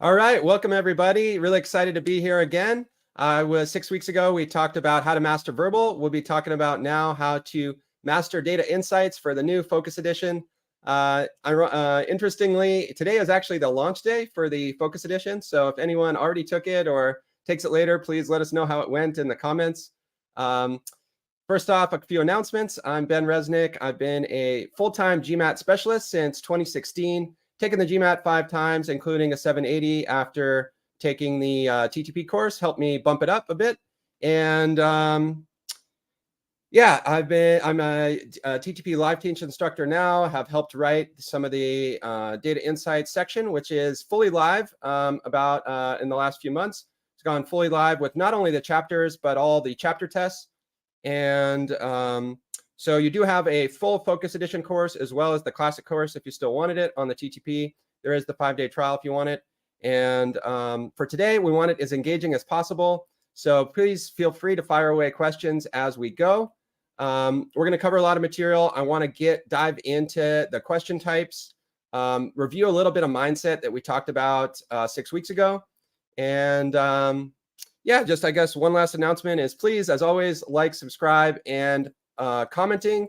All right, welcome everybody. Really excited to be here again. Was 6 weeks ago, we talked about how to master verbal. We'll be talking about now how to master data insights for the new Focus edition. Interestingly, today is actually the launch day for the Focus edition. So if anyone already took it or takes it later, please let us know how it went in the comments. First off, a few announcements. I'm Ben Resnick. I've been a full-time GMAT specialist since 2016. Taken the GMAT 5 times, including a 780 after taking the TTP course, helped me bump it up a bit. And yeah, I'm a TTP live teach instructor now, have helped write some of the data insights section, which is fully live in the last few months. It's gone fully live with not only the chapters, but all the chapter tests. And so you do have a full Focus Edition course as well as the Classic course if you still wanted it on the TTP. There is the 5-day trial if you want it. And for today, we want it as engaging as possible. So please feel free to fire away questions as we go. We're going to cover a lot of material. I want to dive into the question types, review a little bit of mindset that we talked about 6 weeks ago. And yeah, just I guess one last announcement is please, as always, like, subscribe, and commenting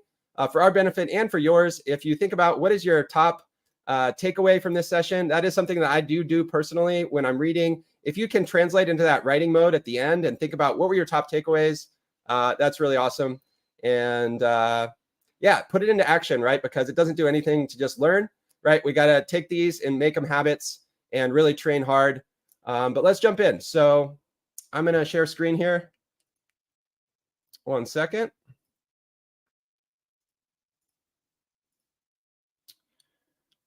for our benefit and for yours. If you think about what is your top takeaway from this session, that is something that I do personally when I'm reading. If you can translate into that writing mode at the end and think about what were your top takeaways, that's really awesome. And yeah, put it into action, right? Because it doesn't do anything to just learn, right? We got to take these and make them habits and really train hard. But let's jump in. So I'm going to share screen here. 1 second.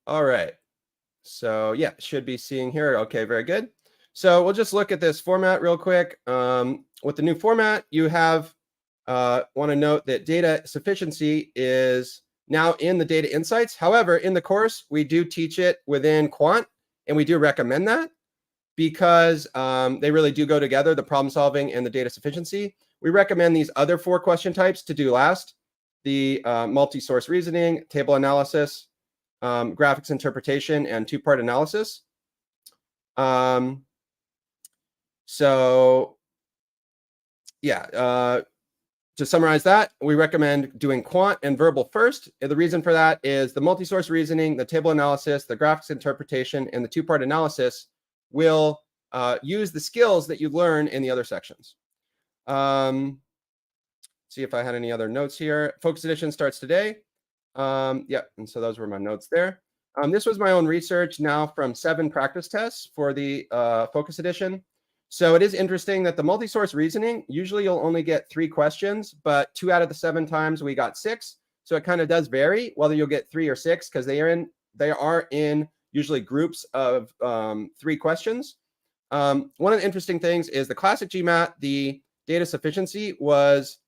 All right. So yeah, should be seeing here. Okay, very good. So we'll just look at this format real quick. With the new format, you have want to note that data sufficiency is now in the data insights. However, in the course, we do teach it within quant, and we do recommend that because they really do go together, the problem solving and the data sufficiency. We recommend these other 4 question types to do last: the multi-source reasoning, table analysis, graphics interpretation, and 2-part analysis. So yeah, to summarize that, we recommend doing quant and verbal first. And the reason for that is the multi-source reasoning, the table analysis, the graphics interpretation, and the 2-part analysis will use the skills that you learn in the other sections. See if I had any other notes here. Focus Edition starts today. Yeah, and so those were my notes there. This was my own research now from 7 practice tests for the Focus Edition. So it is interesting that the multi-source reasoning, usually you'll only get 3 questions, but 2 out of the 7 times we got 6. So it kind of does vary whether you'll get 3 or 6 because they are in usually groups of 3 questions. One of the interesting things is the classic GMAT, the data sufficiency was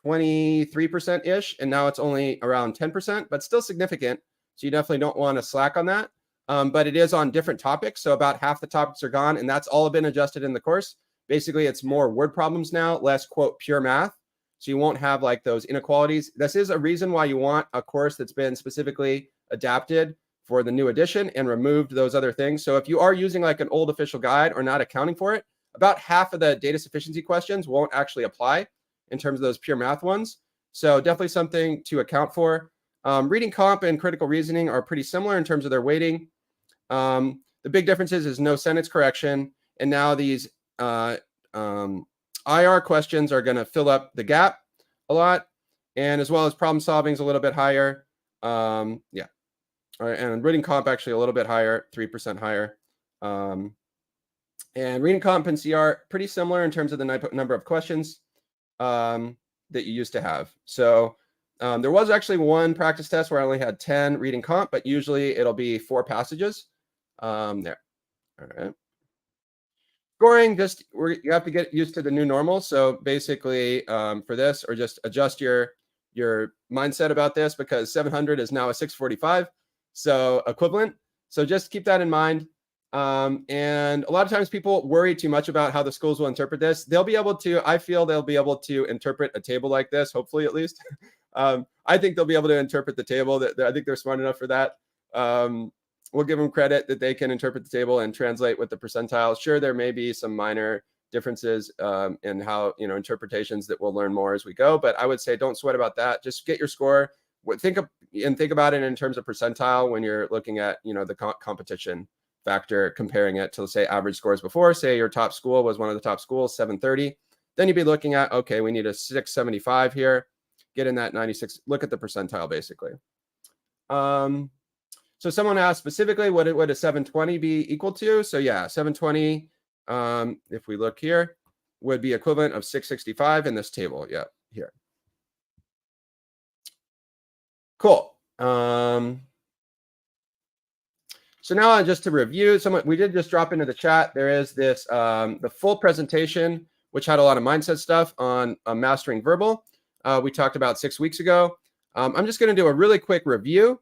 23%-ish, and now it's only around 10%, but still significant. So you definitely don't want to slack on that. But it is on different topics. So about half the topics are gone, and that's all been adjusted in the course. Basically, it's more word problems now, less, quote, pure math. So you won't have like those inequalities. This is a reason why you want a course that's been specifically adapted for the new edition and removed those other things. So if you are using like an old official guide or not accounting for it, about half of the data sufficiency questions won't actually apply in terms of those pure math ones. So definitely something to account for. Reading comp and critical reasoning are pretty similar in terms of their weighting. The big difference is no sentence correction. And now these IR questions are going to fill up the gap a lot. And as well as problem solving is a little bit higher. Yeah. All right, and reading comp actually a little bit higher, 3% higher. And reading comp and CR pretty similar in terms of the number of questions that you used to have. So there was actually one practice test where I only had 10 reading comp, but usually it'll be 4 passages. There. All right. Scoring, you have to get used to the new normal. So basically for this, or just adjust your mindset about this, because 700 is now a 645. So equivalent. So just keep that in mind. And a lot of times people worry too much about how the schools will interpret this. I feel they'll be able to interpret a table like this, hopefully at least. I think they'll be able to interpret the table. I think they're smart enough for that. we'll give them credit that they can interpret the table and translate with the percentiles. Sure, there may be some minor differences in how, interpretations that we'll learn more as we go, but I would say don't sweat about that. Just get your score. Think about it in terms of percentile when you're looking at, the competition factor, comparing it to, say, average scores before. Say your top school was one of the top schools, 730. Then you'd be looking at, okay, we need a 675 here. Get in that 96. Look at the percentile, basically. So someone asked specifically, what would a 720 be equal to? So yeah, 720, if we look here, would be equivalent of 665 in this table. Yeah, here. Cool. So now just to review, we did just drop into the chat. There is this, the full presentation, which had a lot of mindset stuff on mastering verbal. We talked about 6 weeks ago. I'm just going to do a really quick review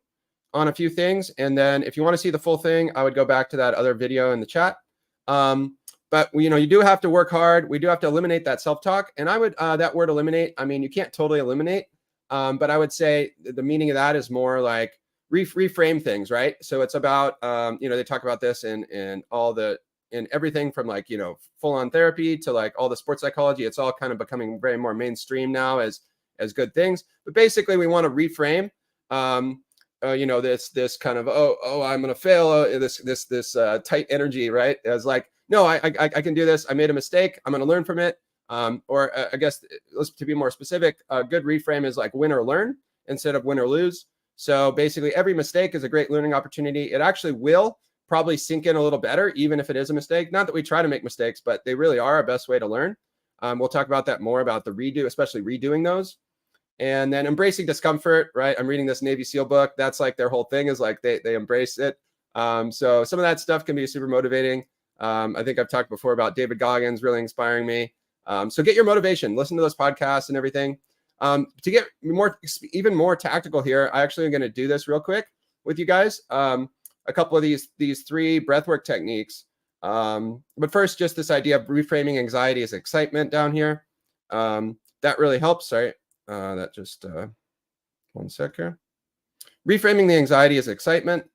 on a few things. And then if you want to see the full thing, I would go back to that other video in the chat. But you do have to work hard. We do have to eliminate that self-talk. And I would, that word eliminate, I mean, you can't totally eliminate, but I would say the meaning of that is more like reframe things, right? So it's about, they talk about this in everything from like, full on therapy to like all the sports psychology. It's all kind of becoming very more mainstream now as good things. But basically we want to reframe, this kind of, I'm going to fail, this tight energy, right? As like, no, I can do this. I made a mistake. I'm going to learn from it. Or I guess to be more specific, a good reframe is like win or learn instead of win or lose. So basically every mistake is a great learning opportunity. It actually will probably sink in a little better, even if it is a mistake. Not that we try to make mistakes, but they really are our best way to learn. We'll talk about that more, about the redo, especially redoing those. And then embracing discomfort, right? I'm reading this Navy SEAL book. That's like their whole thing, is like they embrace it. So some of that stuff can be super motivating. I think I've talked before about David Goggins really inspiring me. So get your motivation, listen to those podcasts and everything. To get even more tactical here, I actually am going to do this real quick with you guys. A couple of these 3 breathwork techniques. But first, just this idea of reframing anxiety as excitement down here. That really helps. Sorry. That just one sec here. Reframing the anxiety as excitement.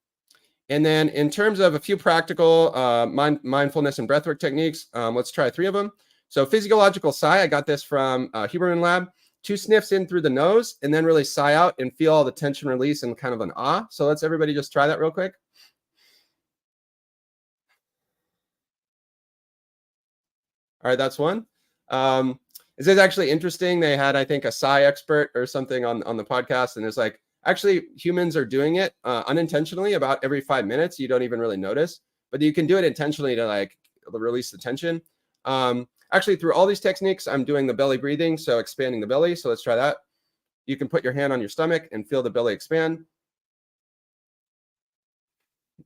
And then in terms of a few practical mindfulness and breathwork techniques, let's try 3 of them. So physiological sigh, I got this from Huberman Lab. 2 sniffs in through the nose and then really sigh out and feel all the tension release and kind of an ah. So let's everybody just try that real quick. All right, that's one. This is actually interesting. They had, I think, a sigh expert or something on the podcast, and it's like, actually, humans are doing it unintentionally about every 5 minutes. You don't even really notice, but you can do it intentionally to like release the tension. Actually, through all these techniques, I'm doing the belly breathing, so expanding the belly. So let's try that. You can put your hand on your stomach and feel the belly expand.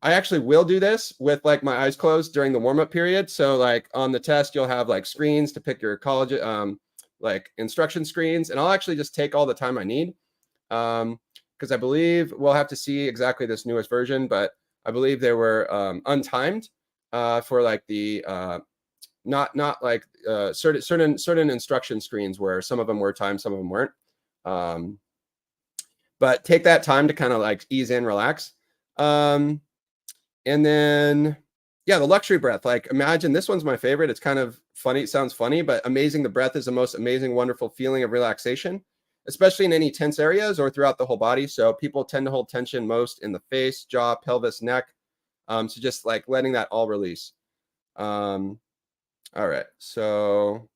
I actually will do this with like my eyes closed during the warm-up period. So like on the test, you'll have like screens to pick your college, like instruction screens. And I'll actually just take all the time I need. Because I believe we'll have to see exactly this newest version, but I believe they were untimed for like the not like certain instruction screens where some of them were timed, some of them weren't. But take that time to kind of like ease in, relax. And then, yeah, the luxury breath. Like, imagine, this one's my favorite. It's kind of funny. It sounds funny, but amazing. The breath is the most amazing, wonderful feeling of relaxation, especially in any tense areas or throughout the whole body. So people tend to hold tension most in the face, jaw, pelvis, neck. So just like letting that all release. All right. So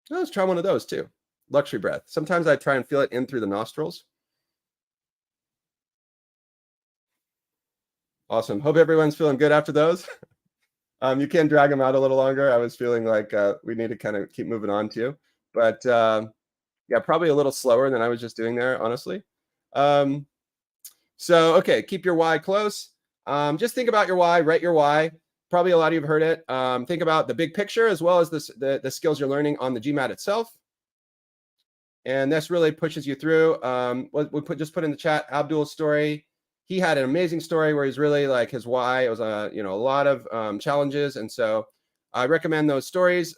let's try one of those too. Luxury breath. Sometimes I try and feel it in through the nostrils. Awesome. Hope everyone's feeling good after those. You can drag them out a little longer. I was feeling like we need to kind of keep moving on too. But yeah, probably a little slower than I was just doing there, honestly. So, okay, keep your why close. Just think about your why, write your why. Probably a lot of you have heard it. Think about the big picture as well as the skills you're learning on the GMAT itself. And this really pushes you through. We just put in the chat Abdul's story. He had an amazing story where he's really like his why. It was a lot of challenges, and so I recommend those stories.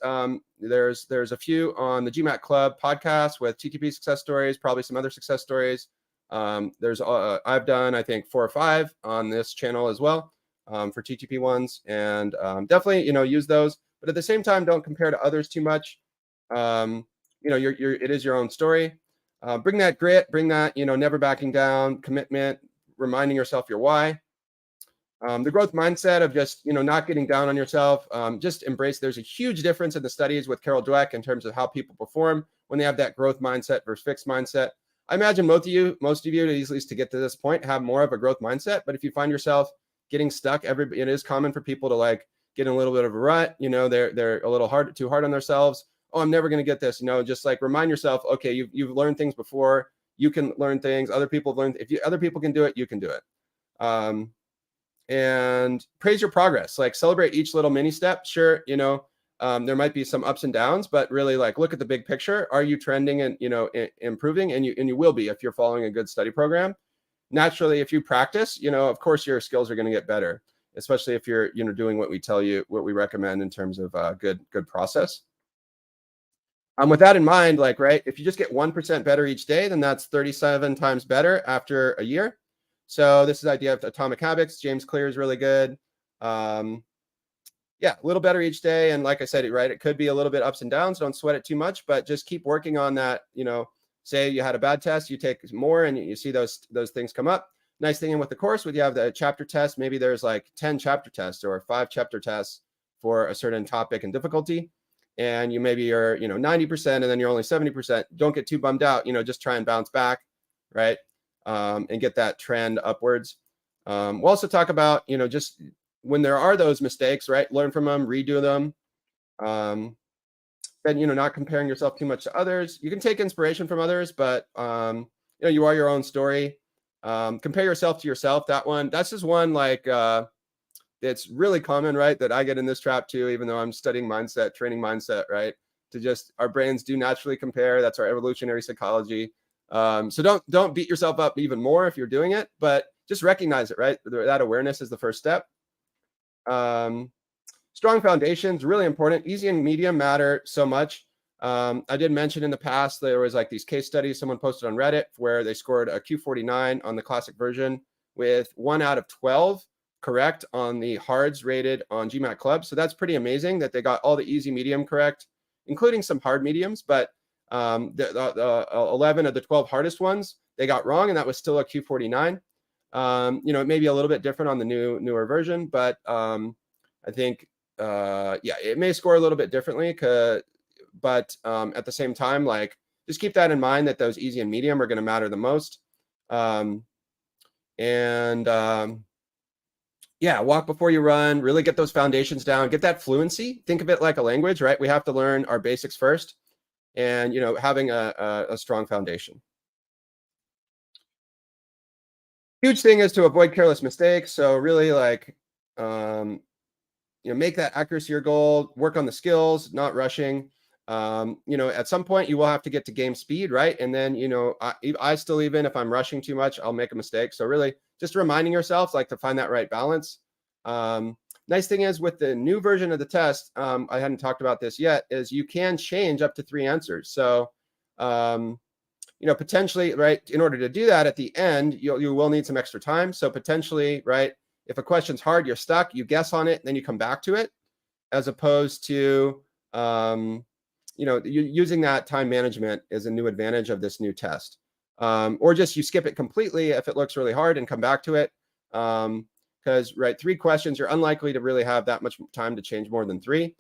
There's a few on the GMAT Club podcast with TTP success stories, probably some other success stories. I've done, I think, 4 or 5 on this channel as well. for TTP ones, and definitely, use those. But at the same time, don't compare to others too much. It is your own story. Bring that grit, bring that, never backing down, commitment, reminding yourself your why. The growth mindset of just, not getting down on yourself, just embrace. There's a huge difference in the studies with Carol Dweck in terms of how people perform when they have that growth mindset versus fixed mindset. I imagine most of you, at least to get to this point, have more of a growth mindset. But if you find yourself getting stuck, it is common for people to like get in a little bit of a rut. They're a little too hard on themselves. Oh, I'm never going to get this. Just like remind yourself, okay, you've learned things before. You can learn things. Other people have learned. Other people can do it, you can do it. And praise your progress. Like celebrate each little mini step. Sure, there might be some ups and downs, but really like look at the big picture. Are you trending and improving? And you will be if you're following a good study program. Naturally, if you practice, of course your skills are going to get better, especially if you're doing what we tell you, what we recommend in terms of good process. With that in mind, like if you just get 1% better each day, then that's 37 times better after a year. So this is the idea of atomic habits. James Clear is really good. Yeah, a little better each day. And like I said, it could be a little bit ups and downs. Don't sweat it too much, but just keep working on that. Say you had a bad test, you take more and you see those things come up. Nice thing with the course, when you have the chapter test, maybe there's like 10 chapter tests or 5 chapter tests for a certain topic and difficulty. And you're 90% and then you're only 70%. Don't get too bummed out. Just try and bounce back, right? And get that trend upwards. We'll also talk about, just when there are those mistakes, right? Learn from them, redo them. Then, not comparing yourself too much to others. You can take inspiration from others, but, you are your own story. Compare yourself to yourself. That's just one like, it's really common, right? That I get in this trap too, even though I'm studying mindset, training mindset, right? Our brains do naturally compare. That's our evolutionary psychology. So don't beat yourself up even more if you're doing it, but just recognize it, right? That awareness is the first step. Strong foundations, really important. Easy and medium matter so much. I did mention in the past, there was like these case studies someone posted on Reddit where they scored a Q49 on the classic version with 1 out of 12 correct on the hards rated on GMAT Club. So that's pretty amazing that they got all the easy medium correct, including some hard mediums, but the 11 of the 12 hardest ones they got wrong, and that was still a Q49. It may be a little bit different on the newer version, but I think it may score a little bit differently. But at the same time, like just keep that in mind that those easy and medium are going to matter the most. Walk before you run. Really get those foundations down. Get that fluency. Think of it like a language, right? We have to learn our basics first. And having a strong foundation. Huge thing is to avoid careless mistakes. So really like make that accuracy your goal, work on the skills, not rushing. At some point you will have to get to game speed, right? And then I still, even if I'm rushing too much, I'll make a mistake. So really just reminding yourself like to find that right balance. Nice thing is with the new version of the test, I hadn't talked about this yet, is you can change up to 3 answers. So, potentially, right, in order to do that at the end, you will need some extra time. So potentially, right, if a question's hard, you're stuck, you guess on it, then you come back to it, as opposed to, using that time management is a new advantage of this new test. Or just you skip it completely if it looks really hard and come back to it. Because 3 questions, you're unlikely to really have that much time to change more than 3.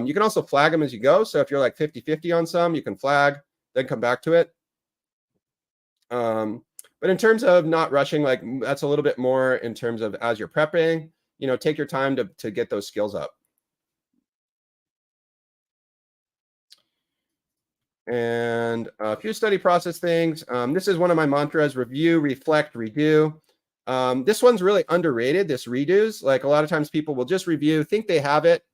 You can also flag them as you go. So if you're like 50-50 on some, you can flag, then come back to it. But in terms of not rushing, like that's a little bit more in terms of as you're prepping, take your time to get those skills up. And a few study process things. This is one of my mantras: review, reflect, redo. This one's really underrated, this redos. Like a lot of times people will just review, think they have it,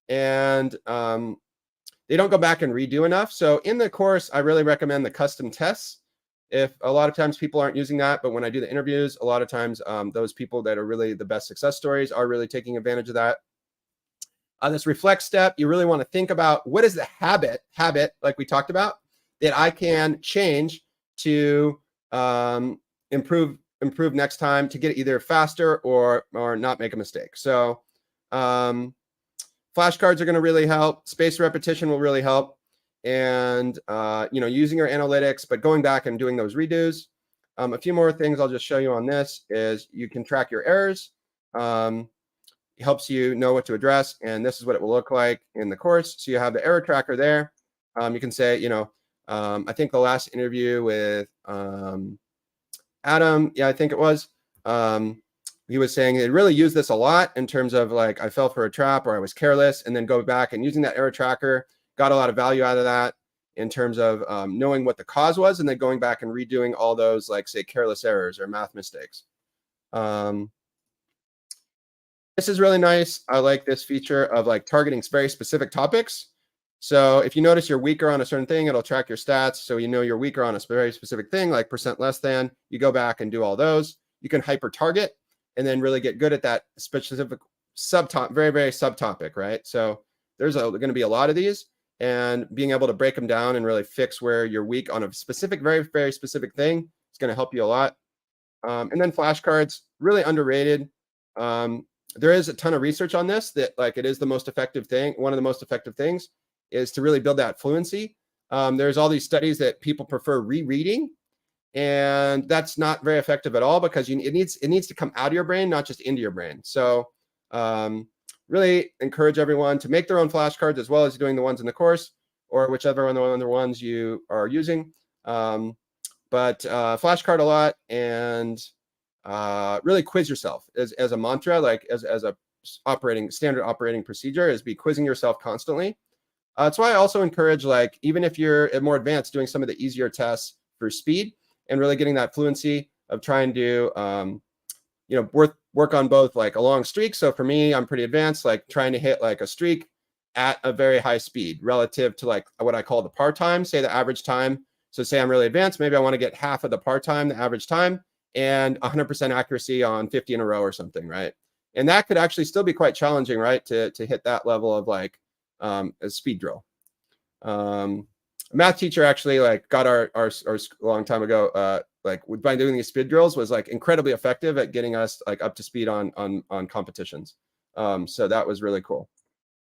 and they don't go back and redo enough. So in the course, I really recommend the custom tests. If a lot of times people aren't using that, but when I do the interviews, a lot of times those people that are really the best success stories are really taking advantage of that. This reflect step, you really want to think about what is the habit, like we talked about, that I can change to improve improve next time to get it either faster or not make a mistake. So flashcards are going to really help. Spaced repetition will really help. And, using your analytics, but going back and doing those redos. A few more things I'll just show you on this is you can track your errors. It helps you know what to address. And this is what it will look like in the course. So you have the error tracker there. You can say, I think the last interview with Adam, I think it was, he was saying they really use this a lot in terms of like, I fell for a trap or I was careless, and then go back and using that error tracker, got a lot of value out of that in terms of knowing what the cause was, and then going back and redoing all those, like say careless errors or math mistakes. This is really nice. I like this feature of like targeting very specific topics. So if you notice you're weaker on a certain thing, it'll track your stats. So you're weaker on a very specific thing, like % less than. You go back and do all those. You can hyper target and then really get good at that specific very, very subtopic, right? So there's going to be a lot of these, and being able to break them down and really fix where you're weak on a specific, very, very specific thing is going to help you a lot. And then flashcards, really underrated. There is a ton of research on this that like it is the most effective thing. One of the most effective things is to really build that fluency. There's all these studies that people prefer rereading, and that's not very effective at all because it needs to come out of your brain, not just into your brain. So really encourage everyone to make their own flashcards as well as doing the ones in the course or whichever one of the ones you are using. But flashcard a lot, and really quiz yourself as a mantra, like as a standard operating procedure, is be quizzing yourself constantly. That's why I also encourage, like, even if you're more advanced, doing some of the easier tests for speed and really getting that fluency of trying to, work on both like a long streak. So for me, I'm pretty advanced, like trying to hit like a streak at a very high speed relative to like what I call the par time, say the average time. So say I'm really advanced, maybe I want to get half of the par time, the average time, and 100% accuracy on 50 in a row or something, right? And that could actually still be quite challenging, right? To hit that level of like a speed drill. A math teacher actually like got our a long time ago, like by doing these speed drills was like incredibly effective at getting us like up to speed on competitions. So that was really cool.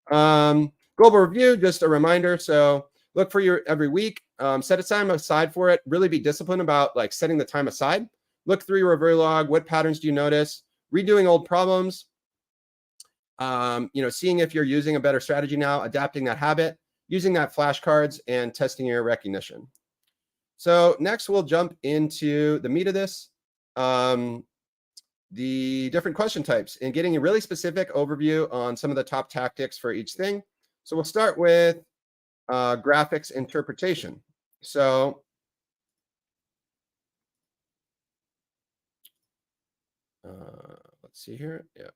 Global review, just a reminder. So look for your every week, set a time aside for it, really be disciplined about like setting the time aside. Look through your review log. What patterns do you notice? Redoing old problems. Seeing if you're using a better strategy now, adapting that habit, using that flashcards, and testing your recognition. So next we'll jump into the meat of this, the different question types, and getting a really specific overview on some of the top tactics for each thing. So we'll start with graphics interpretation. So let's see here. Yeah.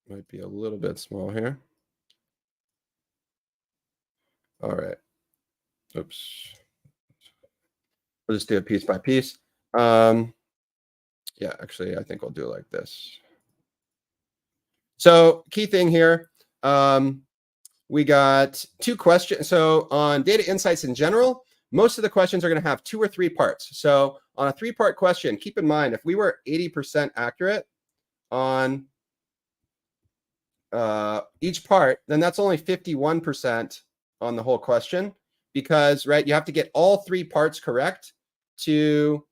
Might be a little bit small here. All right. Oops. We'll just do it piece by piece. Yeah, actually, I think I'll do it like this. So key thing here, we got 2 questions. So on data insights in general, most of the questions are going to have 2 or 3 parts. So on a 3-part question, keep in mind, if we were 80% accurate on each part, then that's only 51% on the whole question, because, right, you have to get all 3 parts correct to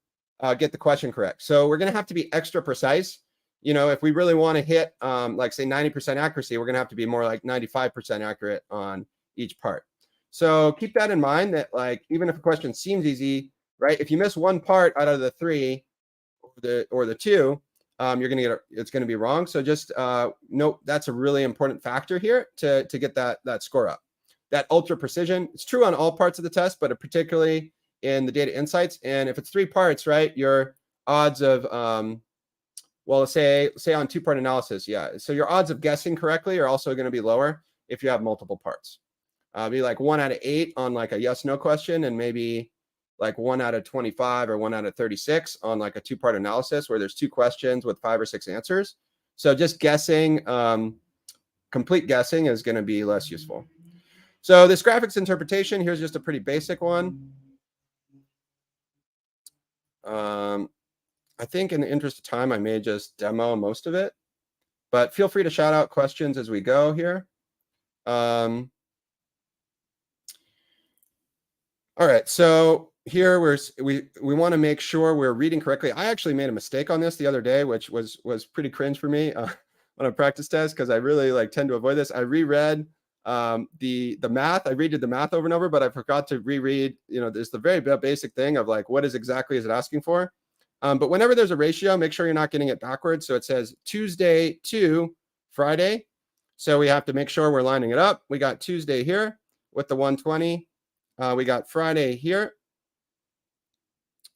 get the question correct. So we're going to have to be extra precise. If we really want to hit, like say 90% accuracy, we're going to have to be more like 95% accurate on each part. So keep that in mind, that like, even if a question seems easy, right, if you miss one part out of the 3 or the 2, it's going to be wrong. So just note that's a really important factor here to get that score up. That ultra precision, it's true on all parts of the test, but particularly in the data insights. And if it's 3 parts, right, your odds of well, say on 2-part analysis, yeah. So your odds of guessing correctly are also going to be lower if you have multiple parts. Be like 1 out of 8 on like a yes/no question, and maybe like 1 out of 25 or 1 out of 36 on like a 2-part analysis where there's 2 questions with 5 or 6 answers. So just guessing, complete guessing is going to be less useful. So this graphics interpretation, here's just a pretty basic one. I think in the interest of time, I may just demo most of it, but feel free to shout out questions as we go here. All right, so here we want to make sure we're reading correctly. I actually made a mistake on this the other day, which was pretty cringe for me on a practice test, because I really tend to avoid this. I reread the math. I redid the math over and over, but I forgot to reread. There's the very basic thing of what exactly is it asking for. But whenever there's a ratio, make sure you're not getting it backwards. So it says Tuesday to Friday. So we have to make sure we're lining it up. We got Tuesday here with the 120. We got Friday here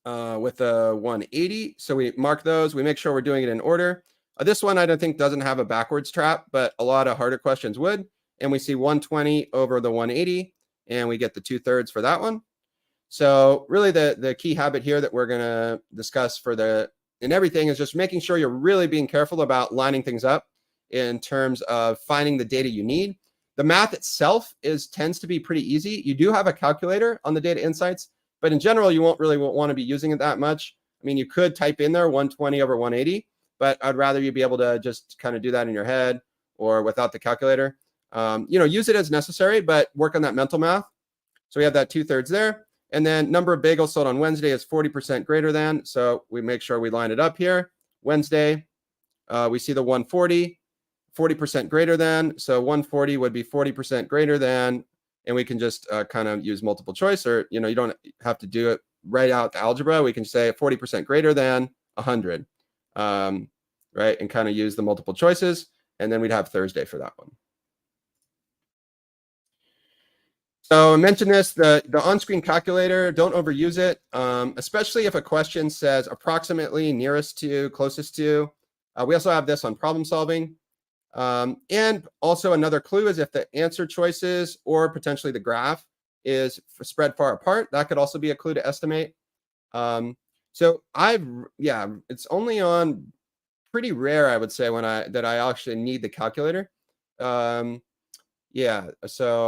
with the 180. So we mark those. We make sure we're doing it in order. This one I don't think doesn't have a backwards trap, but a lot of harder questions would. And we see 120 over the 180, and we get the 2/3 for that one. So really the key habit here that we're going to discuss in everything is just making sure you're really being careful about lining things up in terms of finding the data you need. The math itself tends to be pretty easy. You do have a calculator on the Data Insights, but in general, you won't want to be using it that much. I mean, you could type in there 120 over 180, but I'd rather you be able to just kind of do that in your head or without the calculator. Use it as necessary, but work on that mental math. So we have that 2/3 there. And then number of bagels sold on Wednesday is 40% greater than. So we make sure we line it up here. Wednesday, we see the 140, 40% greater than. So 140 would be 40% greater than. And we can just kind of use multiple choice, or, you don't have to do it right out the algebra. We can say 40% greater than 100, right? And kind of use the multiple choices. And then we'd have Thursday for that one. So I mentioned this, the on-screen calculator, don't overuse it, especially if a question says approximately, nearest to, closest to. We also have this on problem solving. And also another clue is if the answer choices or potentially the graph is spread far apart, that could also be a clue to estimate. So it's only on pretty rare, I would say, that I actually need the calculator. So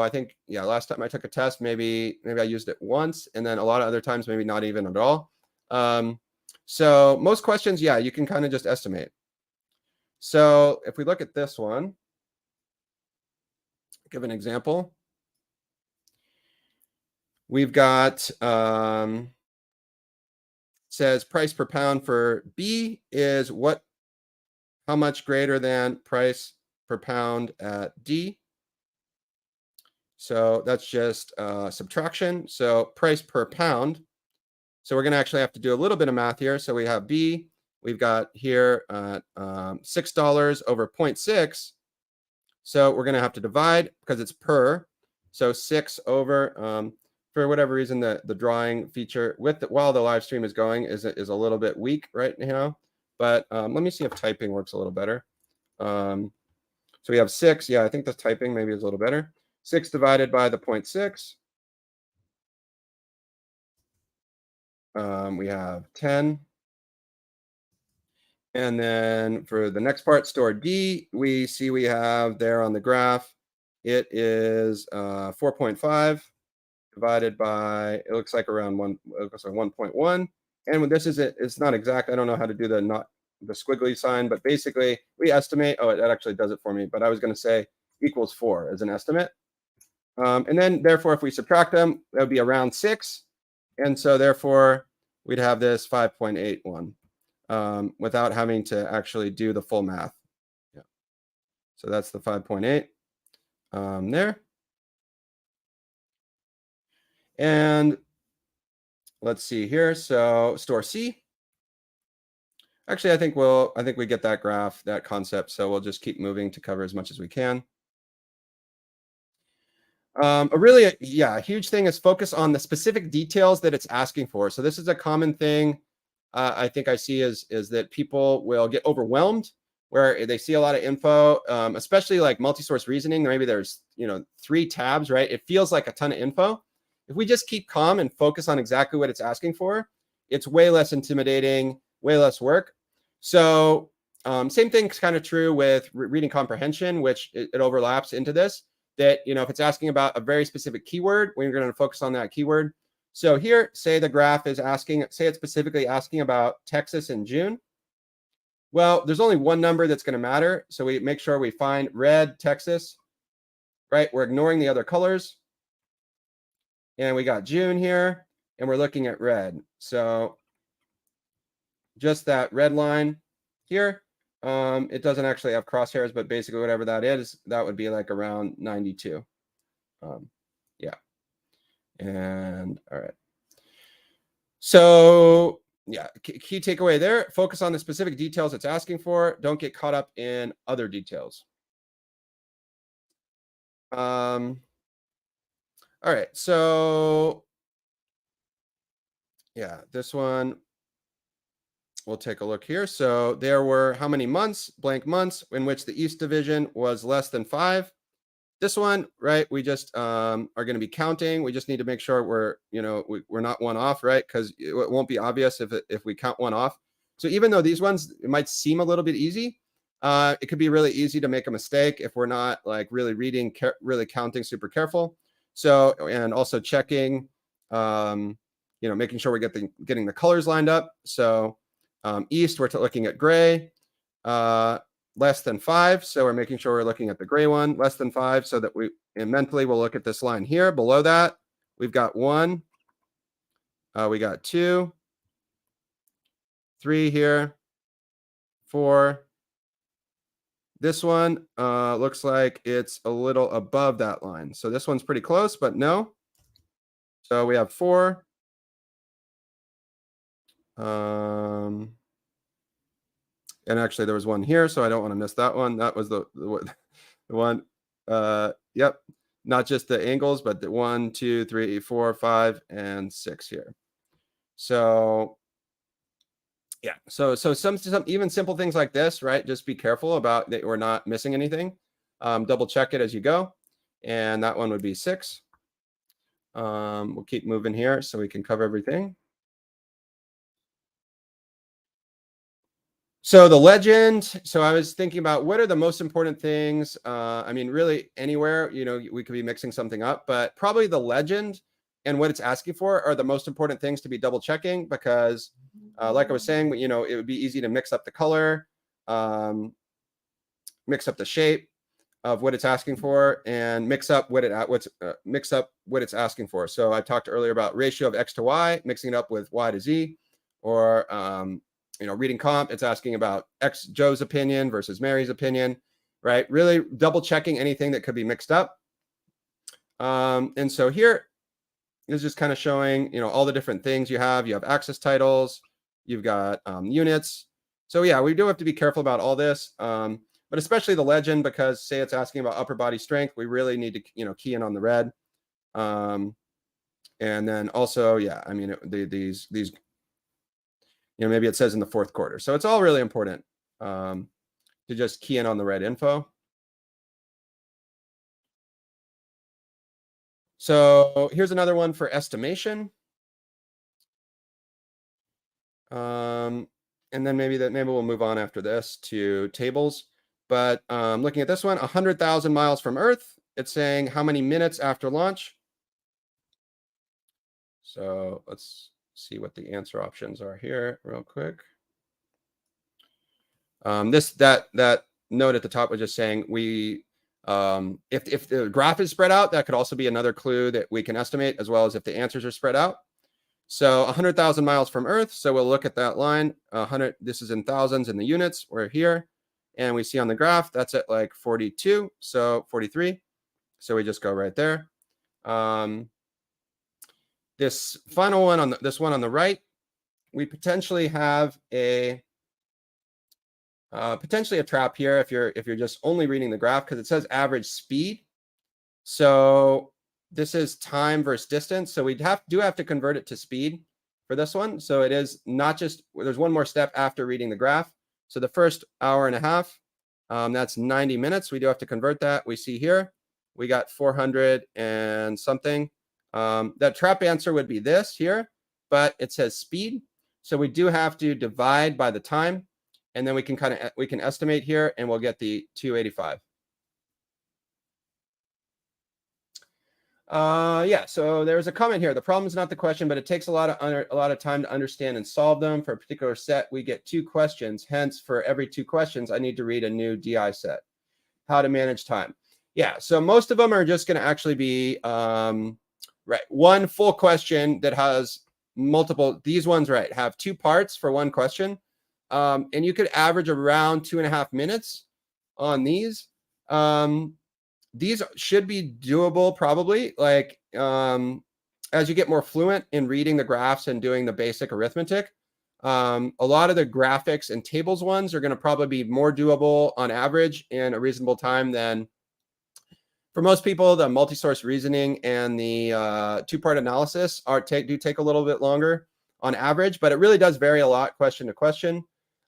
I think, last time I took a test, maybe I used it once, and then a lot of other times, maybe not even at all. So most questions, you can kind of just estimate. So if we look at this one, give an example. We've got, says price per pound for B is how much greater than price per pound at D? So that's just subtraction. So price per pound. So we're going to actually have to do a little bit of math here. So we have B. We've got here $6 over 0.6. So we're going to have to divide because it's per. So 6 over, for whatever reason, the drawing feature while the live stream is going is a little bit weak right now. But let me see if typing works a little better. So we have 6. I think the typing maybe is a little better. 6 divided by the 0.6. We have 10. And then for the next part, store D, we see we have there on the graph, it is 4.5 divided by, it looks like around 1.1. And when this it's not exact. I don't know how to do the squiggly sign, but basically we estimate, it actually does it for me, but I was going to say equals 4 as an estimate. And then therefore, if we subtract them, that would be around 6. And so therefore, we'd have this 5.81 without having to actually do the full math. So that's the 5.8 there. And let's see here. So store C. Actually, I think we get that graph, that concept. So we'll just keep moving to cover as much as we can. A huge thing is focus on the specific details that it's asking for. So this is a common thing I think I see is that people will get overwhelmed where they see a lot of info, especially like multi-source reasoning. Maybe there's 3 tabs, right? It feels like a ton of info. If we just keep calm and focus on exactly what it's asking for, it's way less intimidating, way less work. So same thing's kind of true with reading comprehension, which it overlaps into this. That if it's asking about a very specific keyword, we're going to focus on that keyword. So here, say the graph is asking, say it's specifically asking about Texas in June. Well, there's only one number that's going to matter. So we make sure we find red Texas, right? We're ignoring the other colors. And we got June here, and we're looking at red. So just that red line here. It doesn't actually have crosshairs, but basically whatever that is, that would be like around 92. Yeah. And all right. So yeah, key takeaway there, focus on the specific details it's asking for. Don't get caught up in other details. All right, so yeah, this one, we'll take a look here. So there were how many months, blank months, in which the East Division was less than 5. This one, right, we just are going to be counting. We just need to make sure we're, we're not one off, right? Because it won't be obvious if we count one off. So even though these ones, it might seem a little bit easy, it could be really easy to make a mistake if we're not like really reading, really counting super careful. So, and also checking, making sure we're getting the colors lined up. So East, we're looking at gray. Less than 5, so we're making sure we're looking at the gray one, less than 5, so that and mentally we'll look at this line here. Below that, we've got 1, we got 2, 3 here, 4. This one looks like it's a little above that line. So this one's pretty close, but no. So we have 4. And actually there was one here, so I don't want to miss that one. That was the one. Yep. Not just the angles, but the 1, 2, 3, 4, 5, and 6 here. So yeah. So some even simple things like this, right? Just be careful about that we're not missing anything. Double check it as you go. And that one would be 6. We'll keep moving here so we can cover everything. So the legend, so I was thinking about what are the most important things. I mean, really anywhere, we could be mixing something up, but probably the legend and what it's asking for are the most important things to be double checking because like I was saying, it would be easy to mix up the color, mix up the shape of what it's asking for and mix up what it's asking for. So I talked earlier about ratio of X to Y, mixing it up with Y to Z, or reading comp, it's asking about Joe's opinion versus Mary's opinion, right? Really double checking anything that could be mixed up. And so here is just kind of showing, all the different things you have. You have access titles, you've got units. So yeah, we do have to be careful about all this, but especially the legend, because say it's asking about upper body strength, we really need to, key in on the red. And then also, yeah, I mean, these maybe it says in the 4th quarter. So it's all really important to just key in on the red info. So here's another one for estimation. And then maybe we'll move on after this to tables. But looking at this one, 100,000 miles from Earth, it's saying how many minutes after launch. So let's see what the answer options are here real quick. That note at the top was just saying if the graph is spread out, that could also be another clue that we can estimate, as well as if the answers are spread out. So 100,000 miles from Earth. So we'll look at that line. 100. This is in thousands in the units. We're here, and we see on the graph that's at like 42. So 43. So we just go right there. This final one this one on the right, we potentially have potentially a trap here if you're just only reading the graph, because it says average speed. So this is time versus distance. So we do have to convert it to speed for this one. So it is not just, there's one more step after reading the graph. So the first hour and a half, that's 90 minutes. We do have to convert that. We see here, we got 400 and something. That trap answer would be this here, but it says speed. So we do have to divide by the time, and then we can estimate here, and we'll get the 285. Yeah, so there's a comment here. The problem is not the question, but it takes a lot of time to understand and solve them. For a particular set, we get 2 questions. Hence, for every 2 questions, I need to read a new DI set. How to manage time. Yeah, so most of them are just going to actually be right, one full question that has multiple. These ones, right, have 2 parts for one question, and you could average around 2.5 minutes on these. These should be doable probably, like, as you get more fluent in reading the graphs and doing the basic arithmetic. A lot of the graphics and tables ones are going to probably be more doable on average in a reasonable time than, for most people, the multi-source reasoning and the 2-part analysis do take a little bit longer on average, but it really does vary a lot question to question.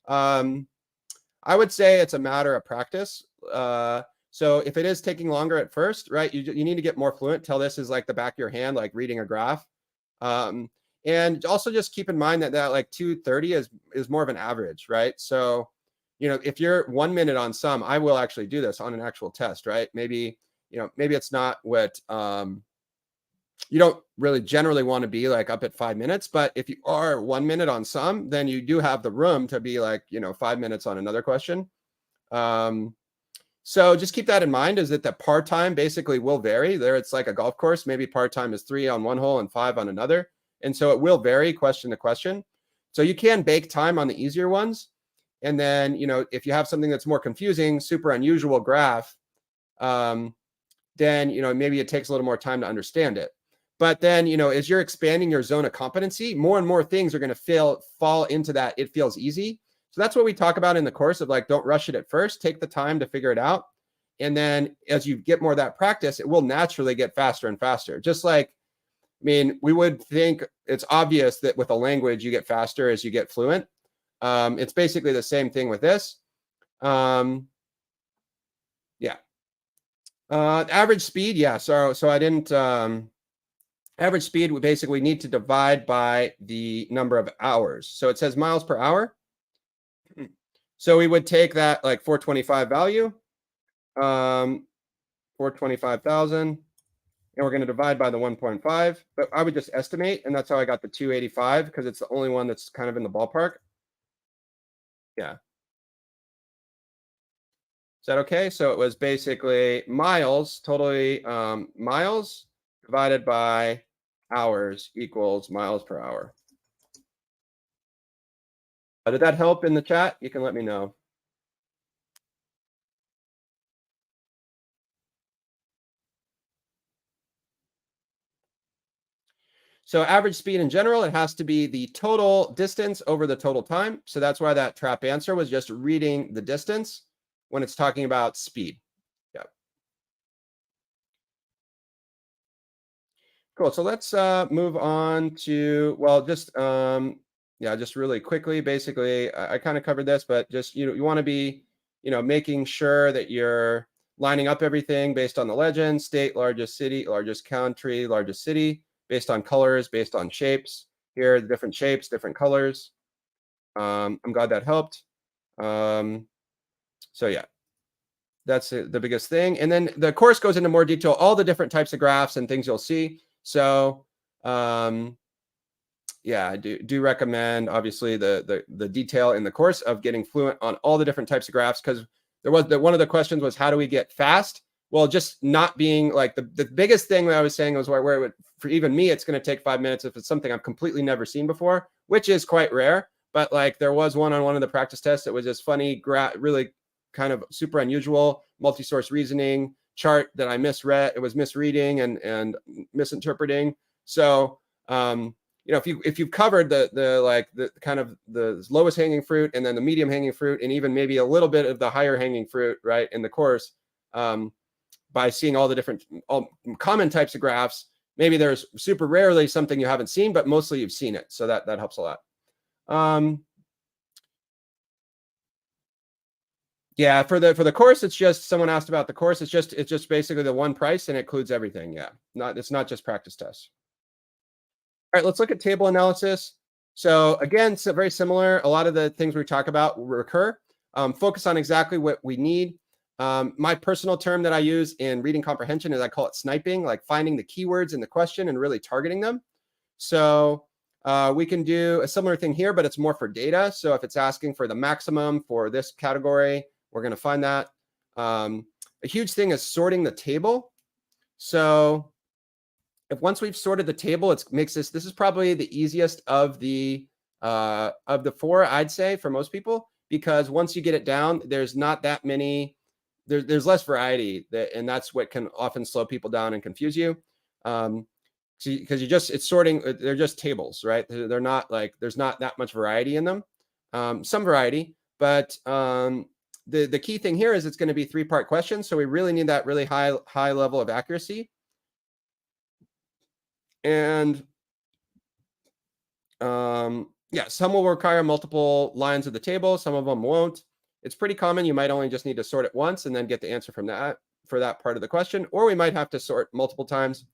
I would say it's a matter of practice. So if it is taking longer at first, right, you need to get more fluent till this is like the back of your hand, like reading a graph. And also just keep in mind that like 230 is more of an average, right? So, if you're 1 minute on some, I will actually do this on an actual test, right? Maybe it's not what you don't really generally want to be like up at 5 minutes, but if you are 1 minute on some, then you do have the room to be like 5 minutes on another question. So just keep that in mind, is that the par time basically will vary. There it's like a golf course. Maybe par time is 3 on one hole and 5 on another. And so it will vary question to question. So you can bake time on the easier ones. And then, if you have something that's more confusing, super unusual graph, then, maybe it takes a little more time to understand it. But then, as you're expanding your zone of competency, more and more things are going to fall into that. It feels easy. So that's what we talk about in the course of, like, don't rush it at first, take the time to figure it out. And then as you get more of that practice, it will naturally get faster and faster. Just like, we would think it's obvious that with a language, you get faster as you get fluent. It's basically the same thing with this. Yeah. Average speed. Yeah. So I didn't, average speed, we basically need to divide by the number of hours. So it says miles per hour. So we would take that like 425 value, 425,000, and we're going to divide by the 1.5. But I would just estimate, and that's how I got the 285, because it's the only one that's kind of in the ballpark. Yeah. Is that okay? So it was basically miles, totally miles divided by hours equals miles per hour. Did that help in the chat? You can let me know. So average speed in general, it has to be the total distance over the total time. So that's why that trap answer was just reading the distance when it's talking about speed. Yeah. Cool. So let's move on to, well, just just really quickly. Basically, I kind of covered this, but just you want to be making sure that you're lining up everything based on the legend, state, largest city, largest country, largest city, based on colors, based on shapes. Here are the different shapes, different colors. I'm glad that helped. So yeah, that's the biggest thing. And then the course goes into more detail, all the different types of graphs and things you'll see. So yeah, I do recommend, obviously, the detail in the course of getting fluent on all the different types of graphs, because one of the questions was, how do we get fast? Well, just not being like the biggest thing that I was saying was where it would, for even me, it's going to take 5 minutes if it's something I've completely never seen before, which is quite rare. But like there was one on one of the practice tests that was just funny, really kind of super unusual multi-source reasoning chart that I misread. It was misreading and misinterpreting. So if you've covered the kind of the lowest hanging fruit and then the medium hanging fruit and even maybe a little bit of the higher hanging fruit, right, in the course, by seeing all the different common types of graphs, maybe there's super rarely something you haven't seen, but mostly you've seen it. So that helps a lot. Yeah, for the course, it's just, someone asked about the course. It's just basically the one price and it includes everything. Yeah, it's not just practice tests. All right, let's look at table analysis. So again, very similar. A lot of the things we talk about recur. Focus on exactly what we need. My personal term that I use in reading comprehension is I call it sniping, like finding the keywords in the question and really targeting them. So we can do a similar thing here, but it's more for data. So if it's asking for the maximum for this category, we're going to find that. A huge thing is sorting the table. So if once we've sorted the table, it makes this is probably the easiest of the four, I'd say, for most people, because once you get it down, there's not that many, there's less variety, and that's what can often slow people down and confuse you. Because it's sorting, they're just tables, right? They're not like, there's not that much variety in them. Some variety, but the key thing here is it's going to be 3-part questions. So we really need that really high level of accuracy. And yeah, some will require multiple lines of the table. Some of them won't. It's pretty common. You might only just need to sort it once and then get the answer from that for that part of the question, or we might have to sort multiple times.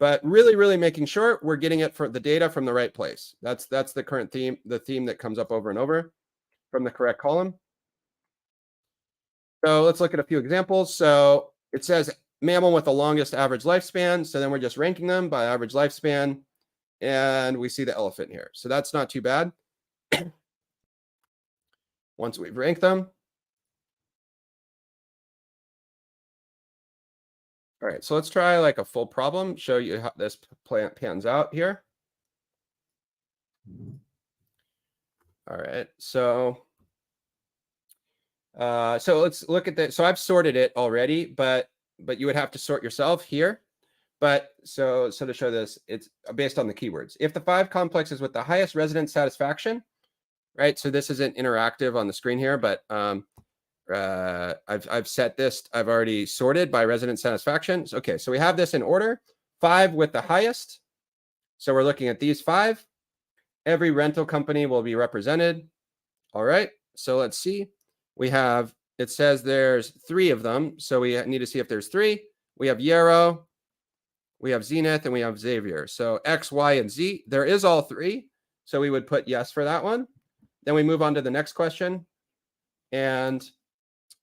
But really making sure we're getting it for the data from the right place. That's the current theme, the theme that comes up over and over, from the correct column. So let's look at a few examples. So it says mammal with the longest average lifespan. So then we're just ranking them by average lifespan. And we see the elephant here. So that's not too bad. Once we've ranked them. All right, so let's try like a full problem, show you how this pans out here. All right, so let's look at that. So I've sorted it already, but you would have to sort yourself here. But so to show this, it's based on the keywords. If the 5 complexes with the highest resident satisfaction, right? So this isn't interactive on the screen here, but I've set this. I've already sorted by resident satisfaction. Okay, so we have this in order. 5 with the highest. So we're looking at these 5. Every rental company will be represented. All right. So let's see. We have. It says there's 3 of them. So we need to see if there's 3. We have Yarrow, we have Zenith, and we have Xavier. So X, Y, and Z. There is all 3. So we would put yes for that one. Then we move on to the next question, and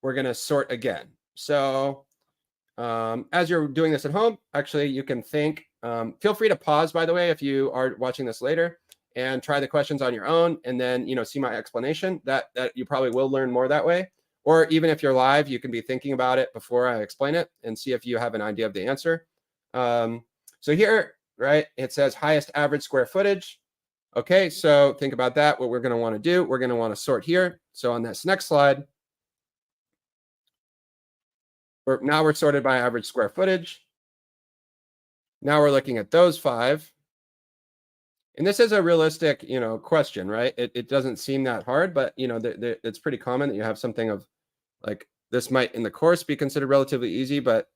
we're going to sort again. So as you're doing this at home, actually, you can think. Feel free to pause, by the way, if you are watching this later, and try the questions on your own, and then see my explanation. That you probably will learn more that way. Or even if you're live, you can be thinking about it before I explain it and see if you have an idea of the answer. So here, right, it says highest average square footage. Okay, so think about that. What we're going to want to do, we're going to want to sort here. So on this next slide, now we're sorted by average square footage. Now we're looking at those 5. And this is a realistic, question, right? It doesn't seem that hard, but it's pretty common that you have something of like this might in the course be considered relatively easy, but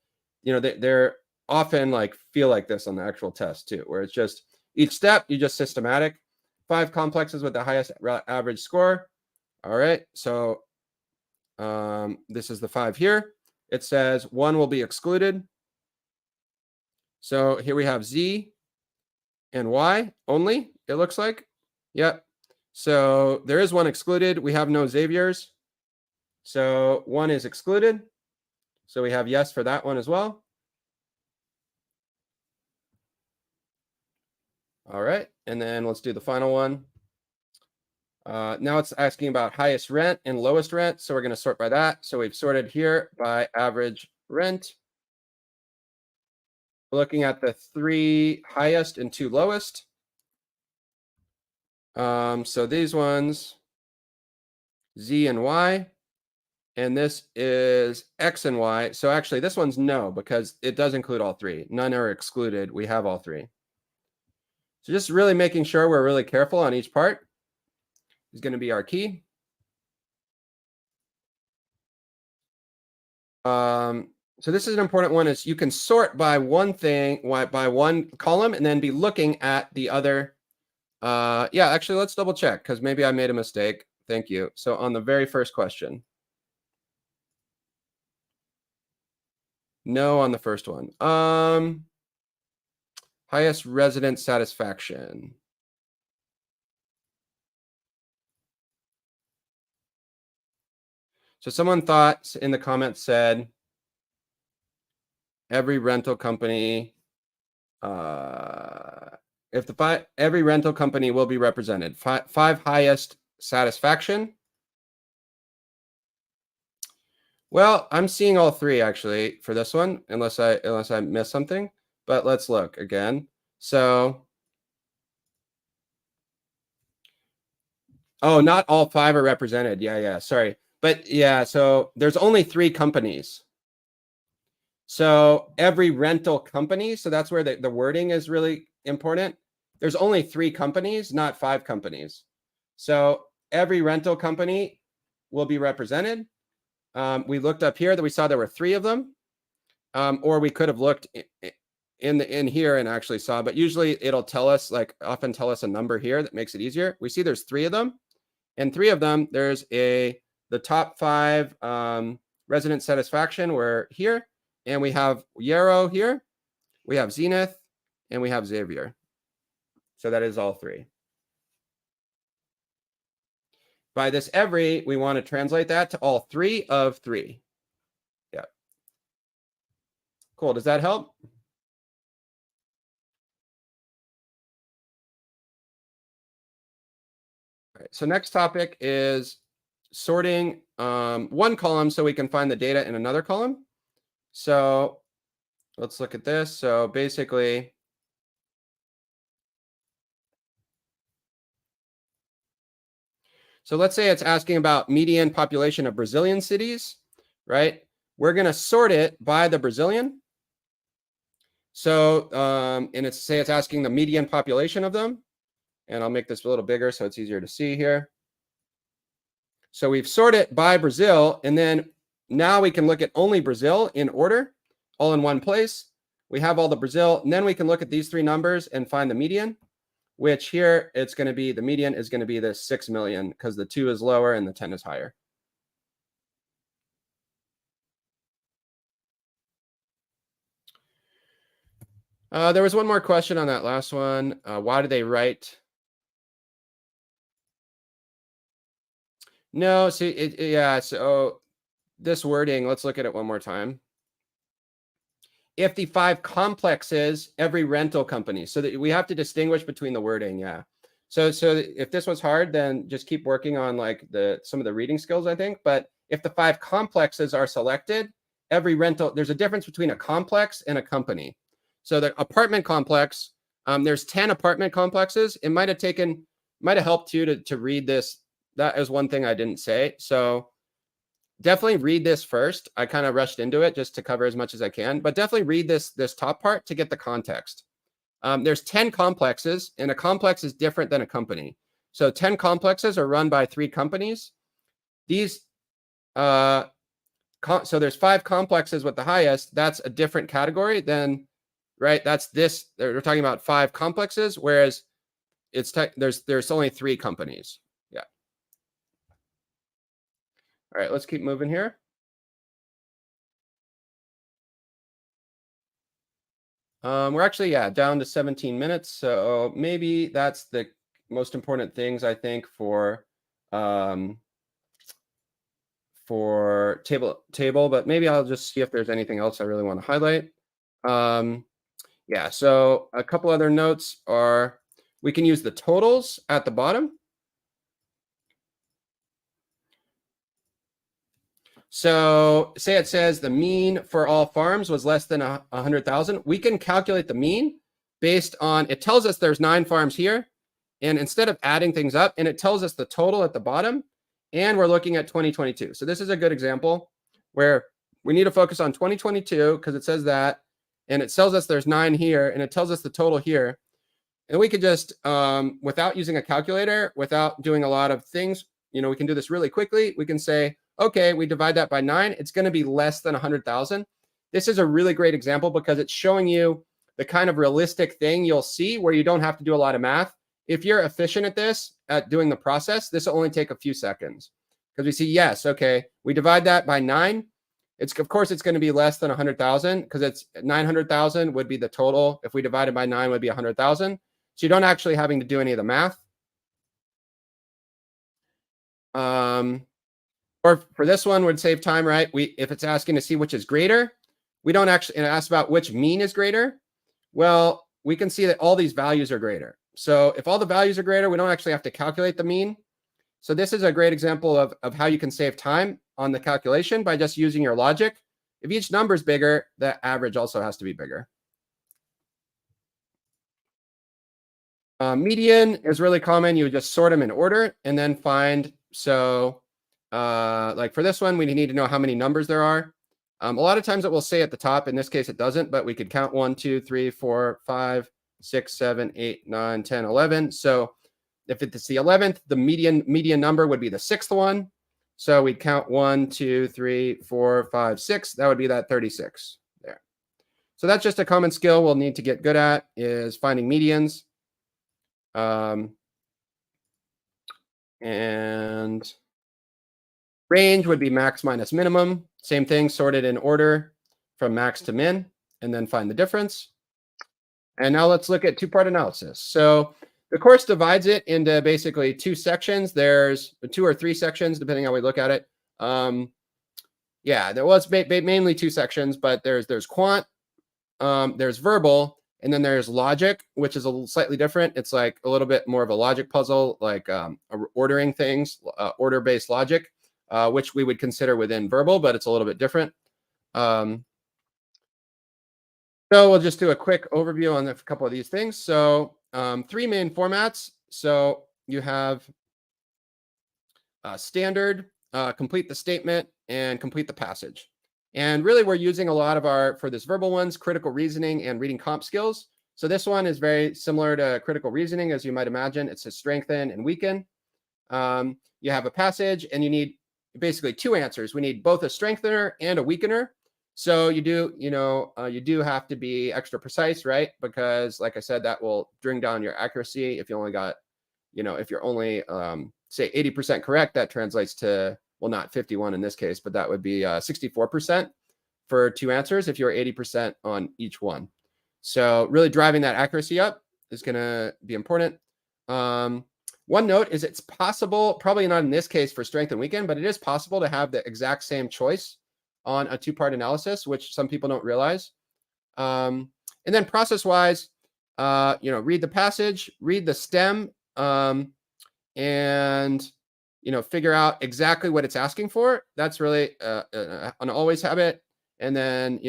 they're often like feel like this on the actual test too, where it's just each step you just systematic. 5 complexes with the highest average score. All right, so this is the 5 here. It says 1 will be excluded. So here we have Z and Y only, it looks like. Yep. So there is 1 excluded. We have no Xaviers. So 1 is excluded. So we have yes for that one as well. All right. And then let's do the final one. Now it's asking about highest rent and lowest rent. So we're going to sort by that. So we've sorted here by average rent. We're looking at the 3 highest and 2 lowest. So these ones, Z and Y, and this is X and Y. So actually this one's no, because it does include all 3. None are excluded. We have all 3. So just really making sure we're really careful on each part is going to be our key. So this is an important one, is you can sort by one thing, by one column, and then be looking at the other. Yeah, actually, let's double check, because maybe I made a mistake. Thank you. So on the very first question. No on the first one. Highest resident satisfaction. So someone thought in the comments said every rental company, every rental company will be represented. Five highest satisfaction. Well, I'm seeing all three actually for this one, unless I missed something. But let's look again. So, oh, not all five are represented. Yeah, sorry. But yeah, so there's only three companies. So every rental company, so that's where the wording is really important. There's only three companies, not five companies. So every rental company will be represented. We looked up here that we saw there were three of them, or we could have looked in here and actually saw, but usually it'll tell us, often tell us a number here that makes it easier. We see there's three of them, and three of them, there's the top five resident satisfaction were here, and we have Yarrow here, we have Zenith, and we have Xavier. So that is all three. By this every, we want to translate that to all three of three. Yeah. Cool. Does that help? All right. So next topic is sorting one column so we can find the data in another column. So let's look at this. So basically, so let's say it's asking about median population of Brazilian cities, right? We're going to sort it by the Brazilian. So, and it's asking the median population of them. And I'll make this a little bigger so it's easier to see here. So we've sorted by Brazil, and then now we can look at only Brazil in order, all in one place. We have all the Brazil, and then we can look at these three numbers and find the median, which here it's going to be, the median is going to be the 6 million because the 2 is lower and the 10 is higher. There was one more question on that last one. Why do they write? No, see, yeah, so this wording, let's look at it one more time. If the 5 complexes every rental company, so that we have to distinguish between the wording, yeah. So if this was hard, then just keep working on some of the reading skills, I think. But if the 5 complexes are selected, every rental, there's a difference between a complex and a company. So the apartment complex, there's 10 apartment complexes. It might have helped you to read this. That is one thing I didn't say. So definitely read this first. I kind of rushed into it just to cover as much as I can, but definitely read this top part to get the context. There's 10 complexes, and a complex is different than a company. So 10 complexes are run by 3 companies. These, so there's 5 complexes with the highest. That's a different category than, right? That's this. We're talking about 5 complexes, whereas there's only 3 companies. Yeah. All right, let's keep moving here. We're actually, down to 17 minutes. So maybe that's the most important things, I think, for table, but maybe I'll just see if there's anything else I really want to highlight. Yeah, so a couple other notes are, we can use the totals at the bottom. So say it says the mean for all farms was less than 100,000. We can calculate the mean based on, it tells us there's 9 farms here. And instead of adding things up, and it tells us the total at the bottom, and we're looking at 2022. So this is a good example where we need to focus on 2022 because it says that, and it tells us there's 9 here, and it tells us the total here. And we could just, without using a calculator, without doing a lot of things, we can do this really quickly. We can say, okay, we divide that by 9. It's going to be less than 100,000. This is a really great example because it's showing you the kind of realistic thing you'll see where you don't have to do a lot of math. If you're efficient at this, at doing the process, this will only take a few seconds. Because we see, yes, okay, we divide that by 9. Of course, it's going to be less than 100,000 because it's 900,000 would be the total. If we divided by 9 would be 100,000. So you don't actually having to do any of the math. Or Or for this one, would save time, right? If it's asking to see which is greater, we don't actually ask about which mean is greater. Well, we can see that all these values are greater. So if all the values are greater, we don't actually have to calculate the mean. So this is a great example of how you can save time on the calculation by just using your logic. If each number is bigger, the average also has to be bigger. Median is really common. You would just sort them in order and then find. So like for this one, we need to know how many numbers there are. A lot of times it will say at the top. In this case, it doesn't, but we could count 1, 2, 3, 4, 5, 6, 7, 8, 9, 10, 11. So if it's the 11th, the median number would be the 6th one. So we'd count 1, 2, 3, 4, 5, 6. That would be that 36 there. So that's just a common skill we'll need to get good at, is finding medians. And range would be max minus minimum. Same thing, sorted in order from max to min, and then find the difference. And now let's look at two-part analysis. So the course divides it into basically two sections. There's 2 or 3 sections, depending on how we look at it. Yeah, there was mainly 2 sections, but there's quant, there's verbal, and then there's logic, which is a little slightly different. It's like a little bit more of a logic puzzle, like ordering things, order-based logic, which we would consider within verbal, but it's a little bit different. So we'll just do a quick overview on a couple of these things. So 3 main formats. So you have standard, complete the statement, and complete the passage. And really, we're using a lot of for this verbal ones, critical reasoning and reading comp skills. So this one is very similar to critical reasoning, as you might imagine. It's to strengthen and weaken. You have a passage, and you need basically 2 answers. We need both a strengthener and a weakener. So you do have to be extra precise, right? Because like I said, that will bring down your accuracy. If you only got, if you're only, say 80% correct, that translates to, well, not 51 in this case, but that would be 64% for 2 answers if you're 80% on each one. So really driving that accuracy up is going to be important. One note is it's possible, probably not in this case for strength and weaken, but it is possible to have the exact same choice on a 2-part analysis, which some people don't realize. And then process-wise, read the passage, read the stem, and figure out exactly what it's asking for. That's really an always habit. And then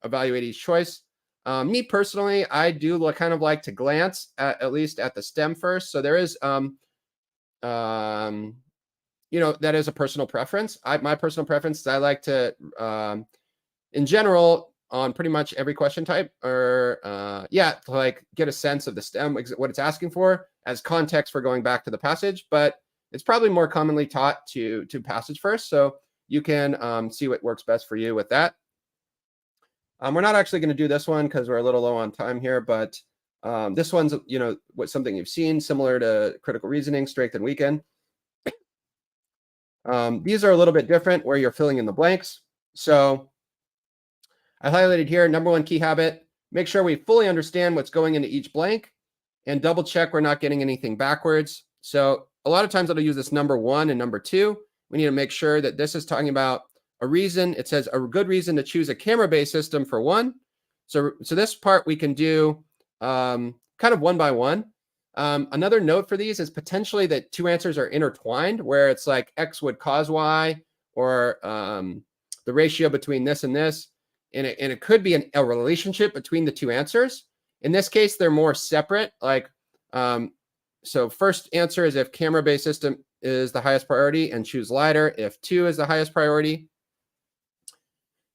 evaluate each choice. Me personally, I do kind of like to glance at least at the stem first. So there is that is a personal preference. My personal preference is I like to, in general, on pretty much every question type, or to like get a sense of the stem, what it's asking for as context for going back to the passage. But it's probably more commonly taught to passage first. So you can see what works best for you with that. We're not actually going to do this one because we're a little low on time here, but this one's, something you've seen similar to critical reasoning, strength and weaken. These are a little bit different where you're filling in the blanks. So I highlighted here, number 1 key habit, make sure we fully understand what's going into each blank and double check we're not getting anything backwards. So a lot of times I'll use this number 1 and number 2. We need to make sure that this is talking about a reason. It says a good reason to choose a camera-based system for 1. So this part we can do kind of one by one. Another note for these is potentially that 2 answers are intertwined, where it's like X would cause Y, or the ratio between this and this. And it could be a relationship between the 2 answers. In this case, they're more separate. Like, so first answer is if camera-based system is the highest priority, and choose lighter if 2 is the highest priority.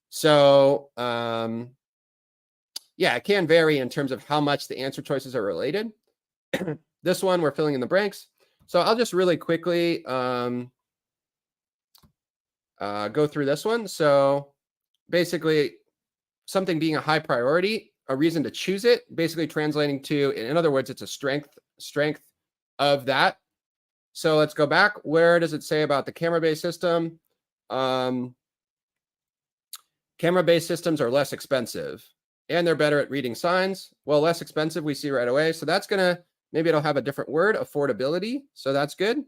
So it can vary in terms of how much the answer choices are related. This one, we're filling in the blanks. So I'll just really quickly go through this one. So basically, something being a high priority, a reason to choose it, basically translating to, in other words, it's a strength of that. So let's go back. Where does it say about the camera-based system? Camera-based systems are less expensive, and they're better at reading signs. Well, less expensive, we see right away. So that's going to, maybe it'll have a different word, affordability. So that's good.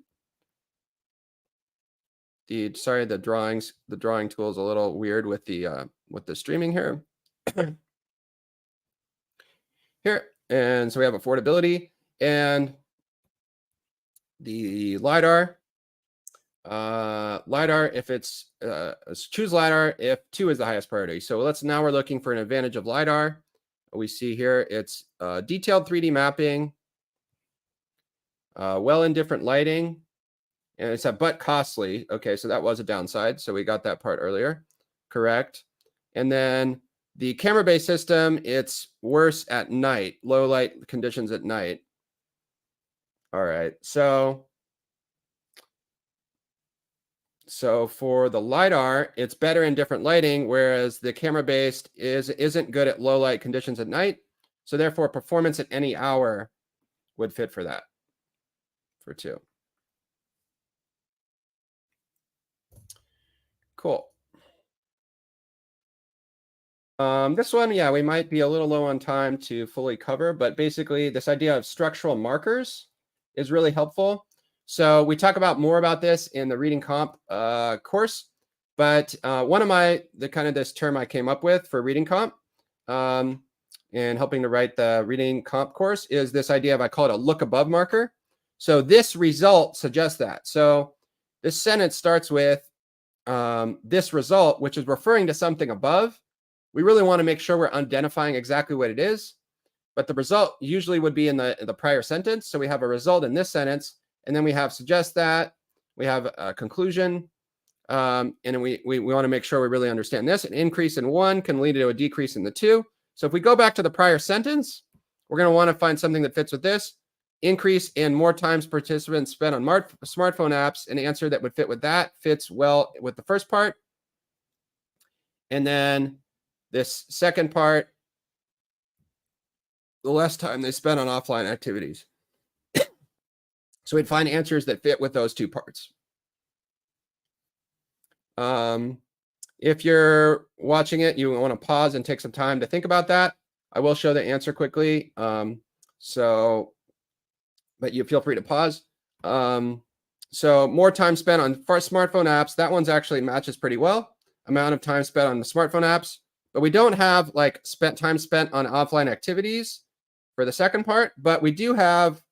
sorry, the drawing tool is a little weird with the streaming here. Here, and so we have affordability and the LiDAR. LiDAR, if it's choose LiDAR if 2 is the highest priority. So we're looking for an advantage of LiDAR. We see here it's detailed 3D mapping, well in different lighting, and it's but costly. Okay, so that was a downside. So we got that part earlier. Correct. And then the camera-based system, it's worse at night, low light conditions at night. All right, so for the LiDAR, it's better in different lighting, whereas the camera-based isn't good at low light conditions at night. So therefore, performance at any hour would fit for that, for 2. Cool. This one, yeah, we might be a little low on time to fully cover, but basically this idea of structural markers is really helpful. So we talk more about this in the reading comp course, but one of this term I came up with for reading comp and helping to write the reading comp course is this idea of, I call it a look above marker. So this result suggests that. So this sentence starts with this result, which is referring to something above. We really want to make sure we're identifying exactly what it is, but the result usually would be in the prior sentence. So we have a result in this sentence, and then we have suggest that, we have a conclusion, and then we want to make sure we really understand this. An increase in 1 can lead to a decrease in the 2. So if we go back to the prior sentence, we're going to want to find something that fits with this. Increase in more times participants spent on smartphone apps, an answer that would fit with that fits well with the first part. And then this second part, the less time they spent on offline activities. So we'd find answers that fit with those 2 parts. If you're watching it, you want to pause and take some time to think about that. I will show the answer quickly. But you feel free to pause. So more time spent on smartphone apps. That one's actually matches pretty well. Amount of time spent on the smartphone apps. But we don't have like time spent on offline activities for the second part, but we do have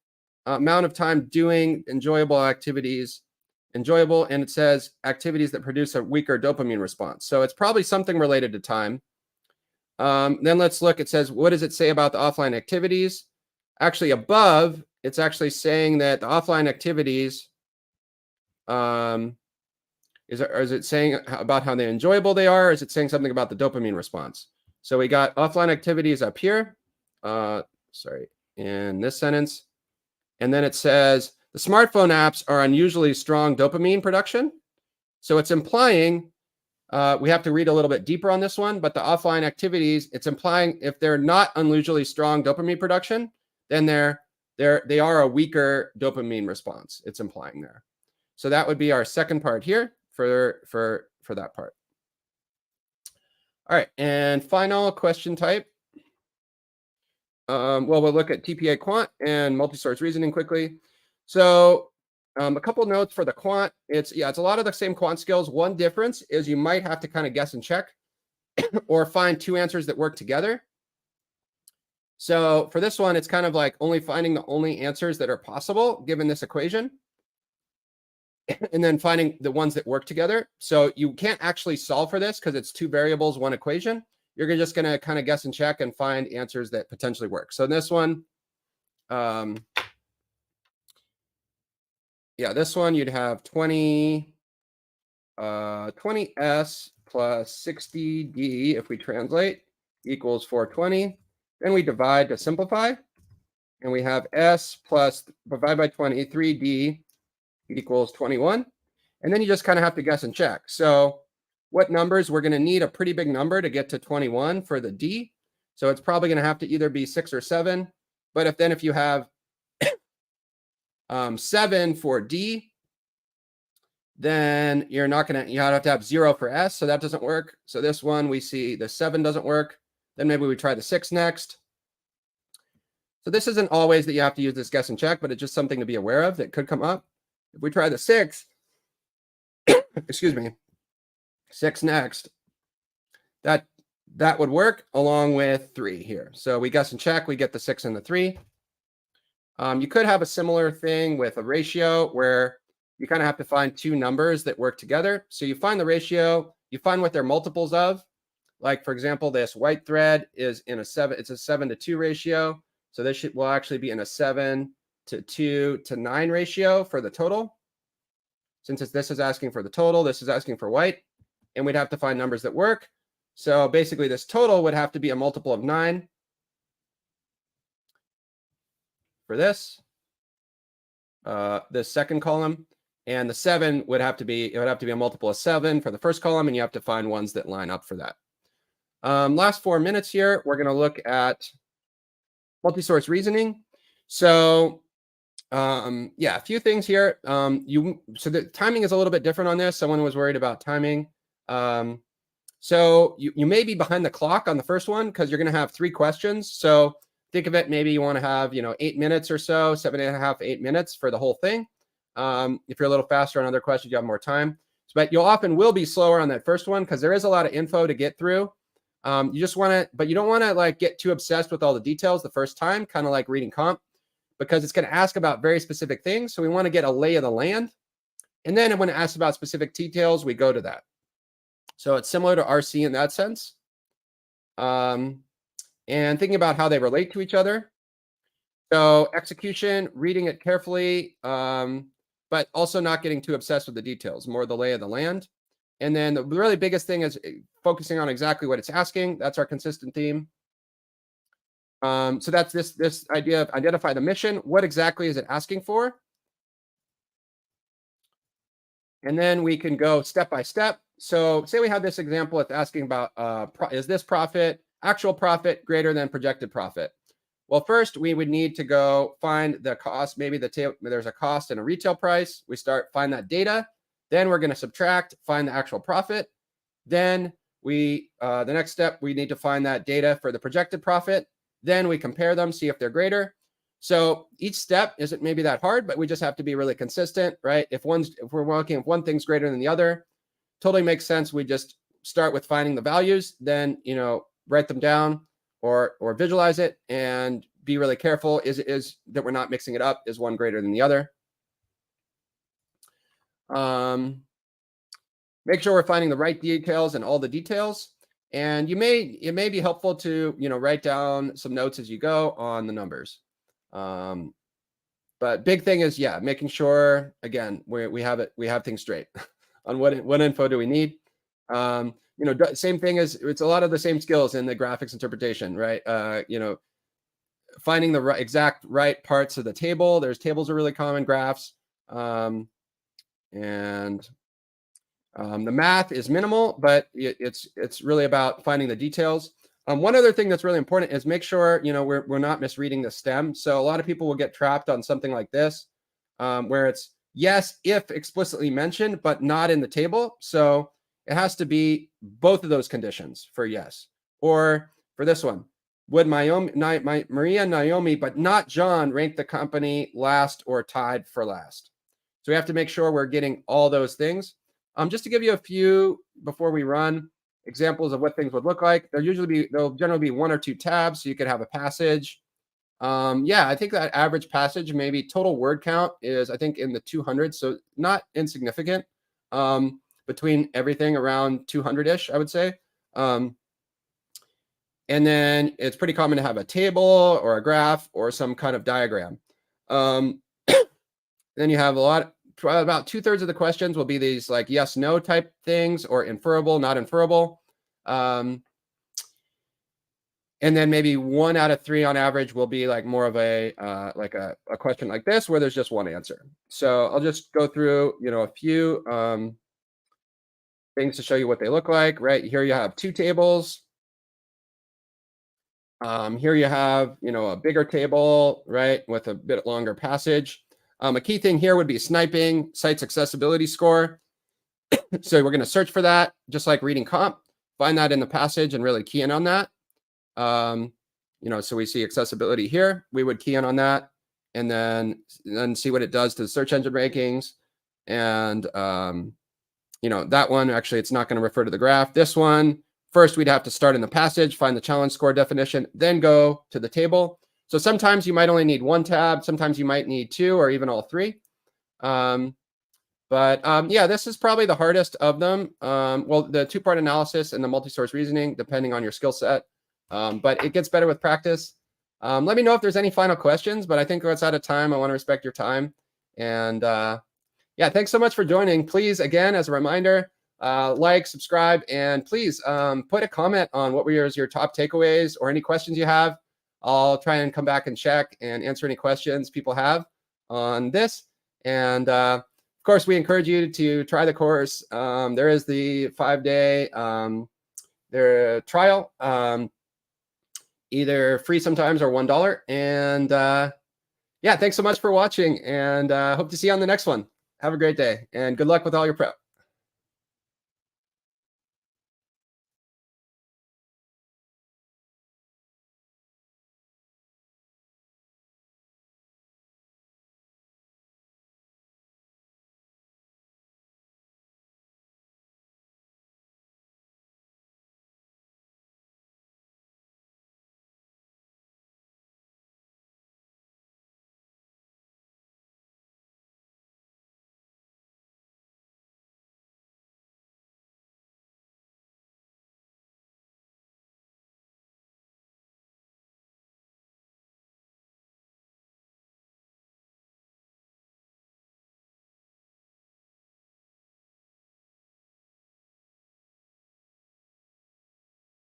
amount of time doing enjoyable activities, and it says activities that produce a weaker dopamine response. So it's probably something related to time. Then let's look, it says, what does it say about the offline activities? Actually above, it's actually saying that the offline activities, is it saying about how enjoyable they are? Or is it saying something about the dopamine response? So we got offline activities up here, in this sentence. And then it says the smartphone apps are unusually strong dopamine production. So it's implying, we have to read a little bit deeper on this one, but the offline activities, it's implying if they're not unusually strong dopamine production, then they are a weaker dopamine response. It's implying there. So that would be our second part here for that part. All right, and final question type. Well, we'll look at TPA quant and multi-source reasoning quickly. So a couple notes for the quant. It's a lot of the same quant skills. One difference is you might have to kind of guess and check or find 2 answers that work together. So for this one, it's kind of like finding the only answers that are possible given this equation, and then finding the ones that work together. So you can't actually solve for this because it's 2 variables, 1 equation. You're just going to kind of guess and check and find answers that potentially work. So in this one, this one you'd have 20S plus 60D, if we translate, equals 420. Then we divide to simplify, and we have S plus divide by 20, 3D equals 21. And then you just kind of have to guess and check. So what numbers? We're going to need a pretty big number to get to 21 for the D. So it's probably going to have to either be 6 or 7. But if you have 7 for D, then you have to have 0 for S. So that doesn't work. So this one, we see the 7 doesn't work. Then maybe we try the 6 next. So this isn't always that you have to use this guess and check, but it's just something to be aware of that could come up. If we try the 6, excuse me, 6 next, that would work along with 3 here. So we guess and check, we get the 6 and the 3. You could have a similar thing with a ratio where you kind of have to find two numbers that work together. So you find the ratio, you find what they're multiples of. Like, for example, this white thread is in a 7, it's a 7-to-2 ratio. So this will actually be in a 7-to-2-to-9 ratio for the total. Since this is asking for the total, this is asking for white, and we'd have to find numbers that work. So basically this total would have to be a multiple of 9 for this second column, and the 7 would have to be, it would have to be a multiple of 7 for the first column, and you have to find ones that line up for that. Last 4 minutes here, we're going to look at multi-source reasoning. So yeah, a few things here. So the timing is a little bit different on this. Someone was worried about timing. So you may be behind the clock on the first one because you're going to have 3 questions. So think of it, maybe you want to have 8 minutes or so, 7.5, 8 minutes for the whole thing. If you're a little faster on other questions, you have more time. But you'll often will be slower on that first one because there is a lot of info to get through. You just want to, but you don't want to like get too obsessed with all the details the first time, kind of like reading comp, because it's going to ask about very specific things. So we want to get a lay of the land. And then when it asks about specific details, we go to that. So it's similar to RC in that sense. And thinking about how they relate to each other. So execution, reading it carefully, but also not getting too obsessed with the details, more the lay of the land. And then the really biggest thing is focusing on exactly what it's asking. That's our consistent theme. So that's this idea of identify the mission. What exactly is it asking for? And then we can go step by step. So say we have this example, it's asking about, is this profit, actual profit greater than projected profit? Well, first we would need to go find the cost. Maybe there's a cost and a retail price. We find that data. Then we're going to subtract, find the actual profit. Then the next step, we need to find that data for the projected profit. Then we compare them, see if they're greater. So each step isn't maybe that hard, but we just have to be really consistent, right? If we're working, if one thing's greater than the other, totally makes sense. We just start with finding the values, then write them down or visualize it, and be really careful. Is that we're not mixing it up? Is one greater than the other? Make sure we're finding the right details and all the details. And it may be helpful to write down some notes as you go on the numbers. But big thing is, yeah, making sure again we have things straight on what info do we need. Same thing as it's a lot of the same skills in the graphics interpretation, right? Finding the exact right parts of the table. There's tables are really common, graphs, and the math is minimal, but it's really about finding the details. One other thing that's really important is make sure we're not misreading the stem. So a lot of people will get trapped on something like this, where it's yes if explicitly mentioned, but not in the table. So it has to be both of those conditions for yes. Or for this one, would Maria and Naomi, but not John, rank the company last or tied for last? So we have to make sure we're getting all those things. Just to give you a few before we run examples of what things would look like. There'll generally be 1 or 2 tabs, so you could have a passage. Yeah, I think that average passage, maybe total word count is I think in the 200s, so not insignificant. Between everything around 200-ish, I would say. And then it's pretty common to have a table or a graph or some kind of diagram. Then you have about 2/3 of the questions will be these like yes, no type things, or inferable, not inferable. And then maybe 1 out of 3 on average will be like more of a question like this where there's just one answer. So I'll just go through a few things to show you what they look like. Right here you have 2 tables. Here you have a bigger table, right, with a bit longer passage. A key thing here would be sniping, site's accessibility score. So we're going to search for that, just like reading comp, find that in the passage and really key in on that. So we see accessibility here. We would key in on that and then see what it does to the search engine rankings. And that one, actually, it's not going to refer to the graph. This one, first, we'd have to start in the passage, find the challenge score definition, then go to the table. So sometimes you might only need one tab. Sometimes you might need two or even all three. Yeah, this is probably the hardest of them. Well, the two-part analysis and the multi-source reasoning, depending on your skill set. But it gets better with practice. Let me know if there's any final questions, but I think it's out of time. I want to respect your time. And yeah, thanks so much for joining. Please, again, as a reminder, like, subscribe, and please put a comment on what were your top takeaways or any questions you have. I'll try and come back and check and answer any questions people have on this. And of course, we encourage you to try the course. There is the 5-day trial, either free sometimes or $1. And yeah, thanks so much for watching, and hope to see you on the next one. Have a great day, and good luck with all your prep.